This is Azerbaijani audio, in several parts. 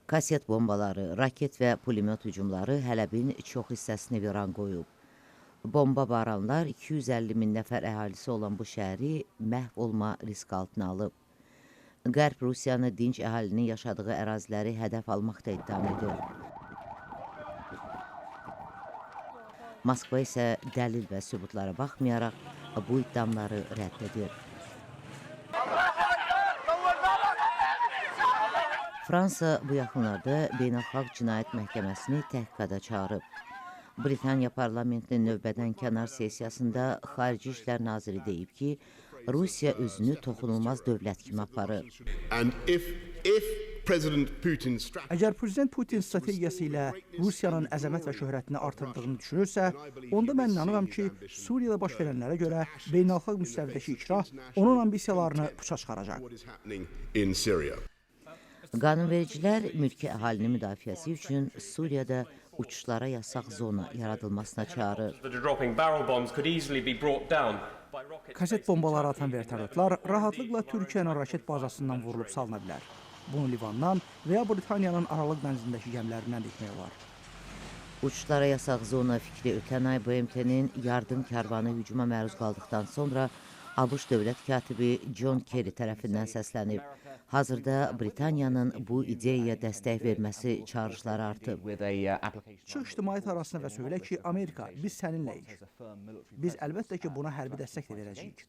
Kaset bombaları, raket və pulemyot hücumları Hələbin çox hissəsini viran qoyub. Bomba baranlar 250 min nəfər əhalisi olan bu şəhəri məhv olma risk altına alıb. Qərb Rusiyanı dinc əhalinin yaşadığı əraziləri hədəf almaqda ittiham edir. Moskva isə dəlil və sübutlara baxmayaraq bu iddiamları rədd edir. Fransa bu yaxınlarda Beynəlxalq Cinayət Məhkəməsini təhqiqata çağırıb. Britaniya parlamentinin növbədən kənar sessiyasında Xarici İşlər Naziri deyib ki, Rusiya özünü toxunulmaz dövlət kimi aparır. Əgər Prezident Putin strategiyası ilə Rusiyanın əzəmət və şöhrətini artırdığını düşünürsə, onda mən inanıram ki, Suriyada baş verənlərə görə beynəlxalq müstəvidəki ikrah onun ambisiyalarını puça çıxaracaq. Qanunvericilər mülki əhalinin müdafiəsi üçün Suriyada uçuşlara yasaq zona yaradılmasına çağırır. Kaset bombaları atan vertolyotlar rahatlıqla Türkiyənin raket bazasından vurulub salına bilər. Bunu Livandan və ya Britaniyanın Aralıq dənizindəki gəmilərindən də etmək olar. Uçuşlara yasaq zona fikri ötən ay BMT-nin yardım kərvanı hücuma məruz qaldıqdan sonra ABŞ dövlət katibi John Kerry tərəfindən səslənib. Hazırda Britaniyanın bu ideyaya dəstək verməsi çağrışları artıb. Çıx ictimaiyyət arasına və söylə ki, Amerika, biz səninləyik. Biz əlbəttə ki, buna hərbi dəstək də verəcəyik.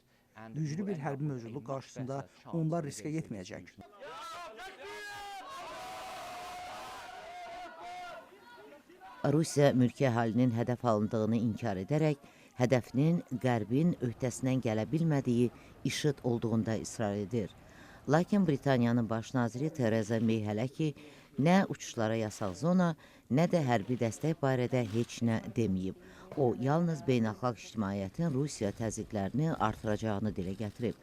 Güclü bir hərbi mövcudluq qarşısında onlar riskə getməyəcək. Rusiya mülki əhalinin hədəf alındığını inkar edərək, hədəfinin Qərbin öhdəsindən gələ bilmədiyi IŞİD olduğunda israr edir. Lakin Britaniyanın baş naziri Theresa May hələ ki, nə uçuşlara yasaq zona, nə də hərbi dəstək barədə heç nə deməyib. O, yalnız beynəlxalq ictimaiyyətin Rusiya təzyiqlərini artıracağını dilə gətirib.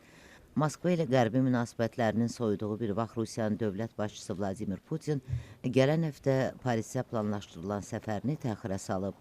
Moskva ilə Qərbin münasibətlərinin soyuduğu bir vaxt Rusiyanın dövlət başçısı Vladimir Putin gələn həftə Parisə planlaşdırılan səfərini təxirə salıb.